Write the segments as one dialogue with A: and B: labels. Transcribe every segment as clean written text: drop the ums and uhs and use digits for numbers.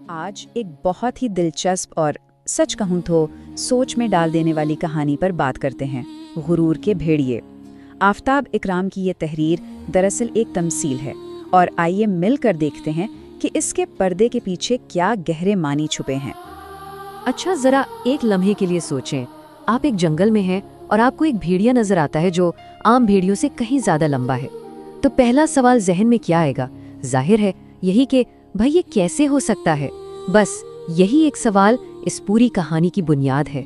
A: आज एक बहुत ही दिलचस्प और सच कहूँ तो सोच में डाल देने वाली कहानी पर बात करते हैं। गुरूर के भेड़िए। आफताब इकराम की ये तहरीर दरअसल एक तमसील है और आइए मिलकर देखते हैं कि इसके पर्दे के पीछे क्या गहरे मानी छुपे हैं।
B: अच्छा, जरा एक लम्हे के लिए सोचें। आप एक जंगल में हैं और आपको एक भेड़िया नजर आता है जो आम भेड़ियों से कहीं ज्यादा लंबा है। तो पहला सवाल जहन में क्या आएगा? जाहिर है यही कि भाई ये कैसे हो सकता है। बस यही एक सवाल इस पूरी कहानी की बुनियाद है।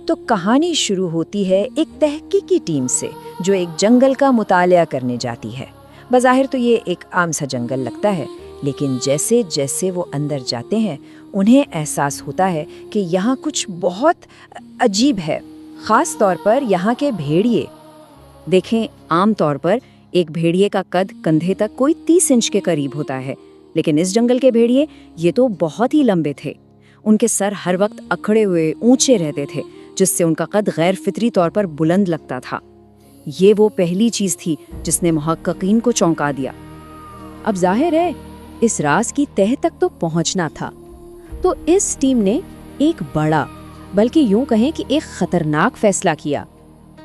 A: तो कहानी शुरू होती है एक तहकीकी टीम से जो एक जंगल का मुतालिया करने जाती है। बज़ाहिर तो ये एक आम सा जंगल लगता है, लेकिन जैसे जैसे वो अंदर जाते हैं उन्हें एहसास होता है कि यहाँ कुछ बहुत अजीब है, ख़ास तौर पर यहाँ के भेड़िए। देखें, आम तौर पर एक भेड़िए का कद कंधे तक कोई 30 इंच के करीब होता है, लेकिन इस जंगल के भेड़िए ये तो बहुत ही लंबे थे। उनके सर हर वक्त अखड़े हुए ऊंचे रहते थे, जिससे उनका कद गैर फितरी तौर पर बुलंद लगता था। ये वो पहली चीज थी जिसने मुहक्किकीन को चौंका दिया। अब जाहिर है इस राज की तह तक तो पहुंचना था, तो इस टीम ने एक बड़ा, बल्कि यूं कहें कि एक खतरनाक फैसला किया।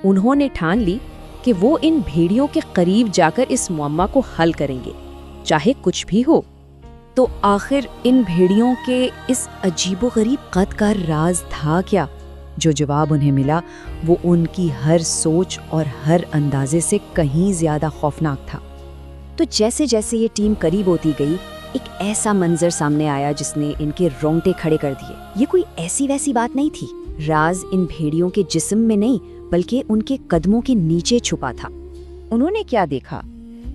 A: उन्होंने ठान ली कि वो इन भेड़ियों के करीब जाकर इस मुअम्मा को हल करेंगे, चाहे कुछ भी हो। तो आखिर इन भेड़ियों के इस अजीबोगरीब कद का राज था क्या? जो जवाब उन्हें मिला वो उनकी हर सोच और हर अंदाजे से कहीं ज्यादा खौफनाक था। तो जैसे जैसे ये टीम करीब होती गई, एक ऐसा मंजर सामने आया जिसने इनके रोंगटे खड़े कर दिए। ये कोई ऐसी वैसी बात नहीं थी। राज इन भेड़ियों के जिस्म में नहीं, बल्कि उनके कदमों के नीचे छुपा था। उन्होंने क्या देखा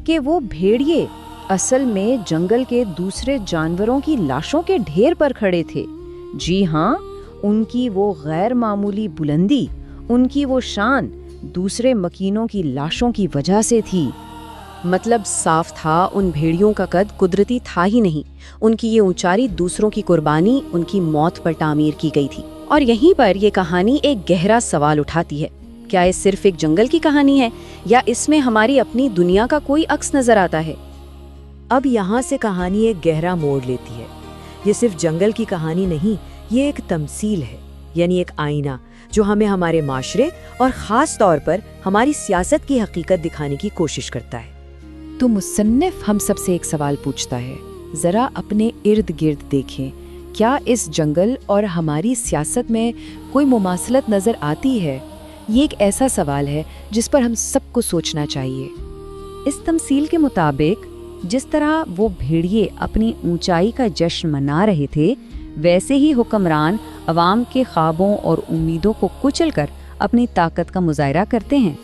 A: कि वो भेड़िए असल में जंगल के दूसरे जानवरों की लाशों के ढेर पर खड़े थे। जी हाँ, उनकी वो गैर मामूली बुलंदी, उनकी वो शान दूसरे मकीनों की लाशों की वजह से थी। मतलब साफ था, उन भेड़ियों का कद कुदरती था ही नहीं। उनकी ये ऊंचाई दूसरों की कुर्बानी, उनकी मौत पर तामीर की गई थी। और यहीं पर ये कहानी एक गहरा सवाल उठाती है। क्या ये सिर्फ एक जंगल की कहानी है या इसमें हमारी अपनी दुनिया का कोई अक्स नजर आता है?
B: अब यहाँ से कहानी एक गहरा मोड़ लेती है। ये सिर्फ जंगल की कहानी नहीं, ये एक तमसील है, यानी एक आईना जो हमें हमारे माशरे और ख़ास तौर पर हमारी सियासत की हकीकत दिखाने की कोशिश करता है।
A: तो मुसन्निफ हम सबसे एक सवाल पूछता है, ज़रा अपने इर्द गिर्द देखें, क्या इस जंगल और हमारी सियासत में कोई मुमासलत नज़र आती है? ये एक ऐसा सवाल है जिस पर हम सबको सोचना चाहिए। इस तमसील के मुताबिक जिस तरह वो भेड़िए अपनी ऊंचाई का जश्न मना रहे थे, वैसे ही हुक्मरान अवाम के ख्वाबों और उम्मीदों को कुचलकर अपनी ताकत का मुजाहरा करते हैं।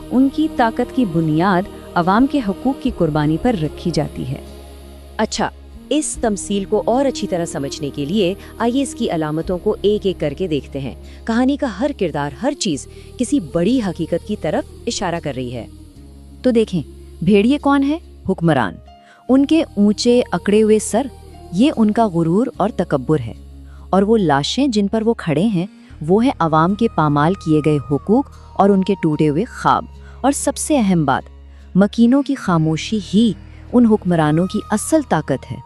A: उनकी ताकत की बुनियाद अवाम के हकूक़ की कुर्बानी पर रखी जाती है।
B: अच्छा, इस तमसील को और अच्छी तरह समझने के लिए आइए इसकी अलामतों को एक एक करके देखते हैं। कहानी का हर किरदार, हर चीज़ किसी बड़ी हकीकत की तरफ इशारा कर रही है।
A: तो देखें, भेड़िए कौन है? हुक्मरान। उनके ऊंचे अकड़े हुए सर, ये उनका गुरूर और तकब्बुर है। और वो लाशें जिन पर वो खड़े हैं, वो है अवाम के पामाल किए गए हुकूक और उनके टूटे हुए ख्वाब। और सबसे अहम बात, मकीनों की खामोशी ही उन हुक्मरानों की असल ताकत है।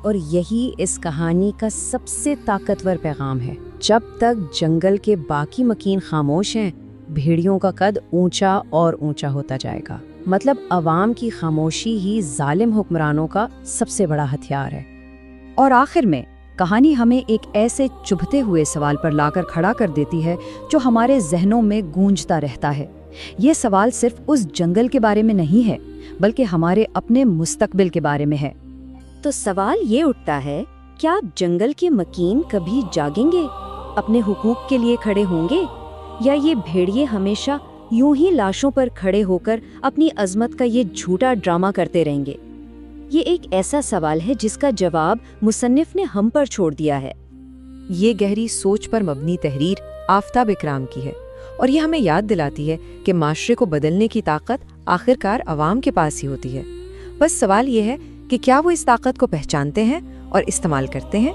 A: और यही इस कहानी का सबसे ताकतवर पैगाम है। जब तक जंगल के बाकी मकीन खामोश हैं, भेड़ियों का कद ऊंचा और ऊंचा होता जाएगा। मतलब अवाम की खामोशी ही जालिम हुक्मरानों का सबसे बड़ा हथियार है। और आखिर में कहानी हमें एक ऐसे चुभते हुए सवाल पर लाकर खड़ा कर देती है जो हमारे जहनों में गूंजता रहता है। ये सवाल सिर्फ उस जंगल के बारे में नहीं है, बल्कि हमारे अपने मुस्तकबिल के बारे में है। तो सवाल ये उठता है, क्या जंगल के मकीन कभी जागेंगे, अपने हुकूक के लिए खड़े होंगे, या ये भेड़िए हमेशा यूं ही लाशों पर खड़े होकर अपनी अजमत का ये झूठा ड्रामा करते रहेंगे? ये एक ऐसा सवाल है जिसका जवाब मुसन्निफ ने हम पर छोड़ दिया है।
B: ये गहरी सोच पर मबनी तहरीर आफताब इकराम की है, और ये हमें याद दिलाती है कि माशरे को बदलने की ताकत आखिरकार अवाम के पास ही होती है। बस सवाल ये है कि क्या वो इस ताकत को पहचानते हैं और इस्तेमाल करते हैं।